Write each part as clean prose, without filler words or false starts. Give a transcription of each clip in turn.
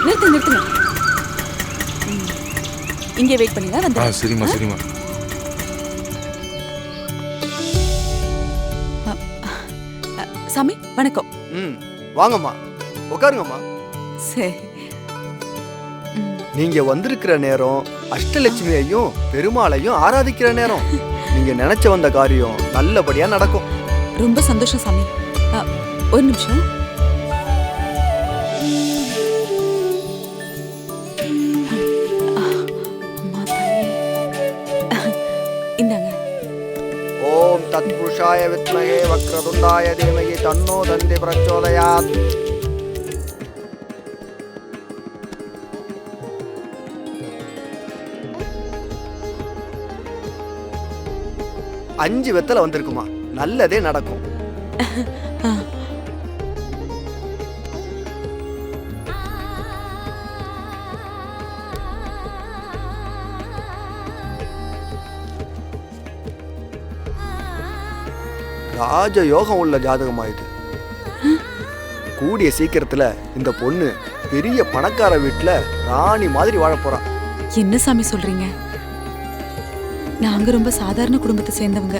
நிறுத்துங்க. இங்கே வெயிட் பண்ணுங்க. வந்து சரிம்மா சரிம்மா. சாமி வணக்கம். வாங்கம்மா, உட்காருங்கம்மா. சரி. நீங்க வந்திருக்கிற நேரம் அஷ்டலட்சுமியையும் பெருமாளையும் ஆராதிக்கிற நேரம். நீங்க நினைச்ச வந்த காரியம் நல்லபடியா நடக்கும். ரொம்ப சந்தோஷம் சாமி. ஒரு நிமிஷம். இந்தாங்க. ஓம் தத்புருஷாய வித்மஹே வக்ரதுண்டாய தீமஹி தன்னோ தந்தி பிரச்சோதயாத். அஞ்சு வெத்தலை வந்திருக்குமா, நல்லதே நடக்கும். ராஜ யோகம் உள்ள ஜாதகமா இது. கூடிய சீக்கிரத்துல இந்த பொண்ணு பெரிய பணக்கார வீட்டுல ராணி மாதிரி வாழ போறா. என்ன சாமி சொல்றீங்க? நாங்க ரொம்ப சாதாரண குடும்பத்தை சேர்ந்தவங்க.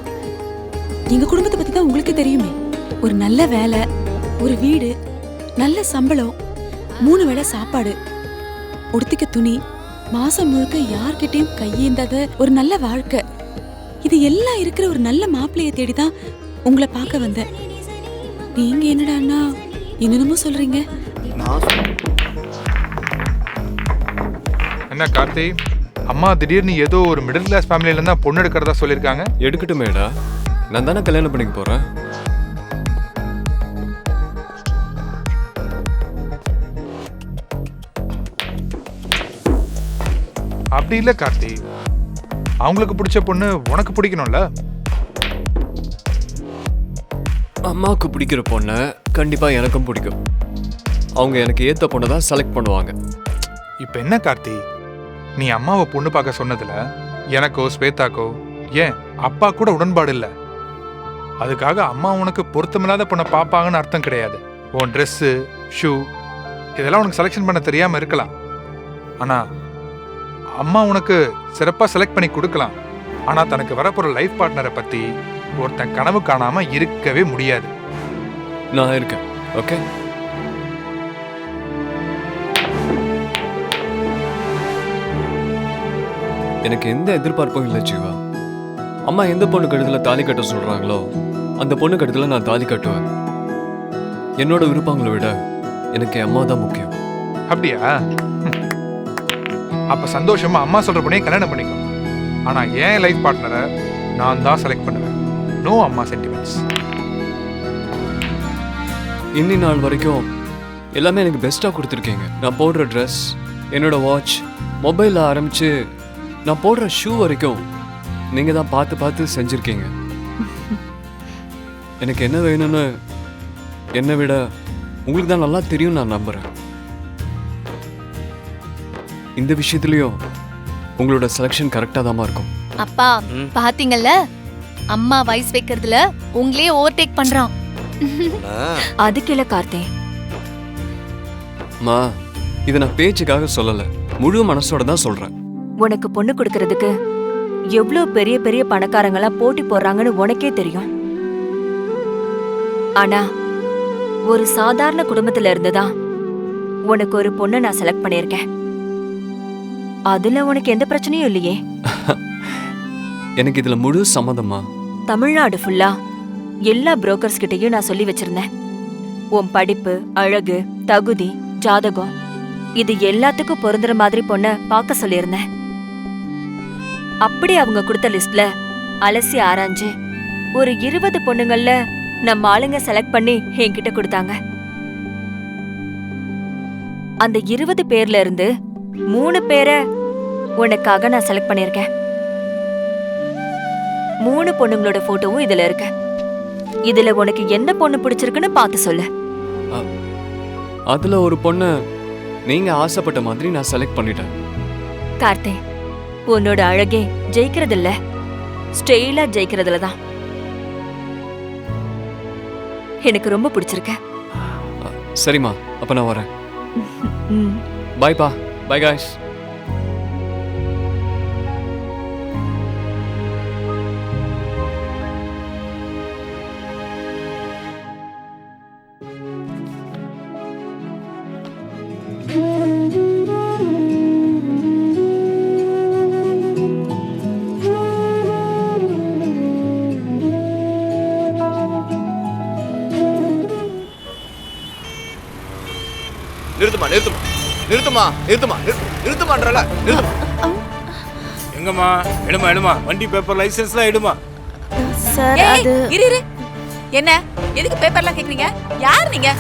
எங்க குடும்பத்தை பத்தி தான் உங்களுக்கே தெரியுமே. ஒரு நல்ல வேலை, ஒரு வீடு, நல்ல சம்பளம், 3 வேளை சாப்பாடு, உடுத்திக்க துணி, மாசம் முழுக்க யார்கிட்டயும் கையேந்தாத ஒரு நல்ல வாழ்க்கை. இது எல்லாம் இருக்கிற ஒரு நல்ல மாப்பிள்ளையை தேடிதான் உங்களை பார்க்க வந்தேன். நீங்க என்னடான்னா என்னென்னமோ சொல்றீங்க. என்ன கார்த்தி, அம்மா திடீர்னு ஏதோ ஒரு மிடில் கிளாஸ் ஃபேமிலியில இருந்தா பொண்ணு எடுக்கிறதா சொல்லியிருக்காங்க. எடுக்கட்டுமேடா, நான் தானே கல்யாணம் பண்ணிக்க போறேன். அப்படி இல்ல கார்த்தி, அவங்களுக்கு பிடிச்ச பொண்ணு உனக்கு பிடிக்கணும்ல. அம்மாவுக்கு பிடிக்கிற பொண்ணை கண்டிப்பா எனக்கும் பிடிக்கும். அவங்க எனக்கு ஏத்த பொண்ணை தான் செலக்ட் பண்ணுவாங்க. இப்ப என்ன கார்த்தி, நீ அம்மாவை பொண்ணு பார்க்க சொன்னதுல எனக்கோ ஸ்வேதாக்கோ ஏன் அப்பா கூட உடன்பாடு இல்லை. அதுக்காக அம்மா உனக்கு பொருத்தமில்லாத பொண்ணை பார்ப்பாங்கன்னு அர்த்தம் கிடையாது. உன் ட்ரெஸ்ஸு, ஷூ இதெல்லாம் உனக்கு செலெக்ஷன் பண்ண தெரியாம இருக்கலாம். ஆனா அம்மா உனக்கு சிறப்பா செலக்ட் பண்ணி கொடுக்கலாம். ஆனா தனக்கு வரப்போற லைஃப் பார்ட்னரை பத்தி ஒருத்தன் கனவு காணாம இருக்கவே முடியாது. நான் இருக்கேன். ஓகே, எனக்கு எந்த எதிர்பார்ப்பும் இல்லை ஜீவா. அம்மா எந்த பொண்ணு கழுத்துல தாலி கட்ட சொல்றாங்களோ அந்த பொண்ணு கழுத்துல நான் தாலி கட்டுவேன். என்னோட விருப்பங்களை விட எனக்கு என் அம்மா தான் முக்கியம். அப்படியா? அப்ப சந்தோஷமா அம்மா சொல்ற பொண்ணே கல்யாணம் பண்ணிக்கோ. ஆனா என் லைஃப் பார்ட்னரை நான் தான் செலக்ட் பண்ணுவேன். நோ அம்மா சென்டிமெண்ட்ஸ். இன்னி நாள் வரைக்கும் எல்லாமே எனக்கு பெஸ்ட்டாக கொடுத்துருக்கீங்க. நான் போடுற ட்ரெஸ், என்னோட வாட்ச், மொபைலில் ஆரம்பித்து நான் போடுற ஷூ வரைக்கும் நீங்கள் தான் பார்த்து பார்த்து செஞ்சுருக்கீங்க. எனக்கு என்ன வேணும்னு என்னை விட உங்களுக்கு தான் நல்லா தெரியும் நான் நம்புகிறேன். இந்த விஷயத்துலையும் உங்களோட செலெக்ஷன் கரெக்டாக தான் இருக்கும். அப்பா பாத்தீங்கல்ல, அம்மா வயசு வைக்கிறதுல உங்களே ஓவர்டேக் பண்றான். அதுக்கு இல்ல கார்த்தி. மா, இதை நான் பேச்சுக்காக சொல்லலை, முழு மனசோட தான் சொல்கிறேன். உனக்கு பொண்ணு கொடுக்கறதுக்கு எவ்வளவு பெரிய பெரிய பணக்காரங்களா போட்டி போடுறாங்கன்னு உனக்கே தெரியும். ஆனா ஒரு சாதாரண குடும்பத்துல இருந்துதான் உனக்கு ஒரு பொண்ணை நான் செலக்ட் பண்ணிருக்கேன். அதுல உனக்கு எந்த பிரச்சனையும் இல்லையே. எனக்கு இதுல முழு சம்மதமா. தமிழ்நாடு ஃபுல்லா எல்லா புரோக்கர்ஸ் கிட்டையும் நான் சொல்லி வச்சிருந்தேன். உன் படிப்பு, அழகு, தகுதி, ஜாதகம் இது எல்லாத்துக்கும் பொருந்துற மாதிரி பொண்ண பார்க்க சொல்லியிருந்தேன். அப்படி அவங்க கொடுத்த லிஸ்ட்ல அலசி ஆராய்ஞ்சு ஒரு 20 பொண்ணுங்கள்ல நம்ம ஆளுங்க செலக்ட் பண்ணி என்கிட்ட கொடுத்தாங்க. அந்த 20 பேர்ல இருந்து 3 பேரை உனக்காக நான் செலக்ட் பண்ணிருக்கேன். 3 பொண்ணுங்களோட போட்டோவும் இதுல இருக்கு. இதுல உனக்கு என்ன பொண்ணு பிடிச்சிருக்குன்னு பார்த்து சொல்லு. அதுல ஒரு பொண்ணு நீங்க ஆசைப்பட்ட மாதிரி நான் செலக்ட் பண்ணிட்டேன். கார்த்தி, உன்னோட அழகே ஜெயிக்கிறது இல்ல, ஸ்டைலா ஜெயிக்கிறதுல தான். எனக்கு ரொம்ப பிடிச்சிருக்க. சரிம்மா, அப்ப நான் வரேன். பாய்ப்பா. Bye guys. நிறுத்துமான்றல நிறுத்துமா. எங்கம்மா எடுமா வண்டி பேப்பர் லைசென்ஸ்லாம் எடுமா. சார் ஏய், அது இரு இரு. என்ன எதுக்கு பேப்பர்லாம் கேக்குறீங்க? யார் நீங்க?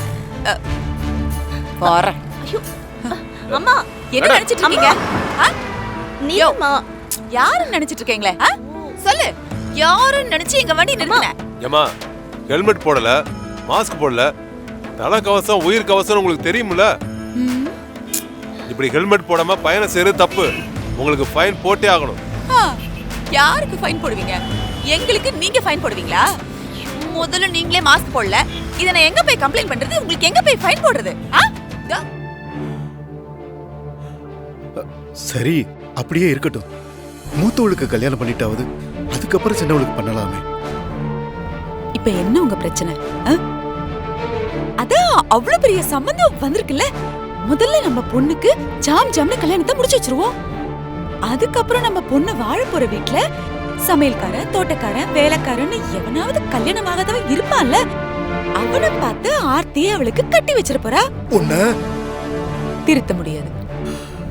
போறேன். ஐயோ அம்மா என்ன நினைச்சிட்டு இருக்கீங்க? நீமா யாருன்னு நினைச்சிட்டு இருக்கீங்களே? சொல்லு, யாருன்னு நினைச்சு எங்க வண்டி நிறுத்தின? ஏமா ஹெல்மெட் போடல, மாஸ்க் போடல, தலை கவசம் உயிர் கவசம் உங்களுக்கு தெரியுமில்ல? இப்படி ஹெல்மெட் போடாம பயணம் செய்யறது தப்பு. உங்களுக்கு ஃபைன் போட்டே ஆகணும். யாருக்கு ஃபைன் போடுவீங்க? எங்களுக்கு நீங்க ஃபைன் போடுவீங்களா? முதல்ல நீங்களே மாஸ்க் போடல. இத நான் எங்க போய் கம்ப்ளைண்ட் பண்றது? உங்களுக்கு எங்க போய் ஃபைன் போடுறது? சரி, அப்படியே இருக்கட்டும். மூத்தவளுக்கு கல்யாணம் பண்ணிட்டாவது, அதுக்கப்புறம் சின்னவளுக்கு பண்ணலாமே. இப்ப என்ன உங்க பிரச்சனை? அதான் அவ்வளவு பெரிய சம்பந்தம் வந்திருக்குல்ல, முதல்ல நம்ம பொண்ணுக்கு ஜாம் ஜாம்னு கல்யாணத்தை முடிச்சு வச்சிருவோம். அதுக்கப்புறம் நம்ம பொண்ணு வாழ போற வீட்டுல சமையல்காரன், தோட்டக்காரன், வேலைக்காரன்னு எவனாவது கல்யாணம் ஆகாதவன் இருப்பான்ல, அவனை பார்த்து ஆர்த்தியை அவளுக்கு கட்டி வச்சிட போறா. உன்னை திருத்த முடியாது.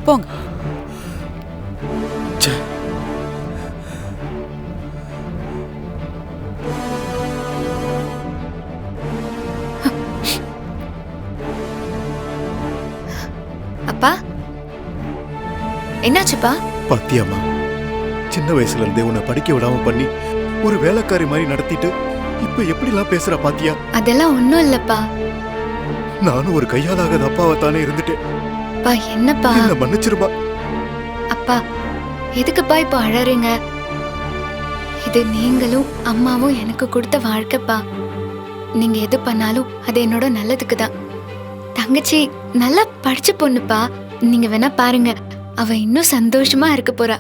போங்க. அப்பா என்னாச்சுப்பா? பாத்தியாமா, சின்ன வயசுல இருந்தே உன்னை படிக்க விடாம பண்ணி ஒரு வேலைக்காரி மாதிரி நடத்திட்டு இப்ப எப்படிலாம் பேசுற பாத்தியா? அதெல்லாம் ஒண்ணும் இல்லப்பா. நானும் ஒரு கையாலாகாத அப்பாவை தானே இருந்துட்டேன். அப்பா என்னப்பா? என்ன மன்னிச்சிருப்பா. அப்பா எதுக்குப்பா இப்போ அழறீங்க? இது நீங்களும் அம்மாவும் எனக்கு கொடுத்த வாழ்க்கைப்பா. நீங்க எது பண்ணாலும் அது என்னோட நல்லதுக்கு தான். தங்கச்சி நல்லா படிச்ச பொண்ணுப்பா. நீங்க வேணா பாருங்க, அவ இன்னும் சந்தோஷமா இருக்க போறா.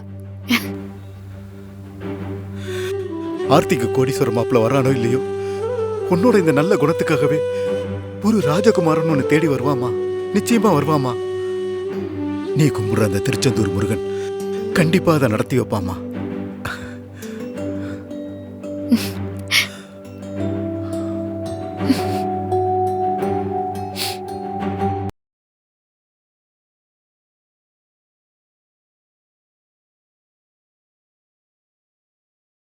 ஆர்த்திக்கு கோடீஸ்வர மாப்பிள்ள வரானோ இல்லையோ, உன்னோட இந்த நல்ல குணத்துக்காகவே ஒரு ராஜகுமாரன் உன்னை தேடி வருவாமா. நிச்சயமா வருவாமா. நீ கும்பிடுற அந்த திருச்செந்தூர் முருகன் கண்டிப்பா அதை நடத்தி வைப்பாமா.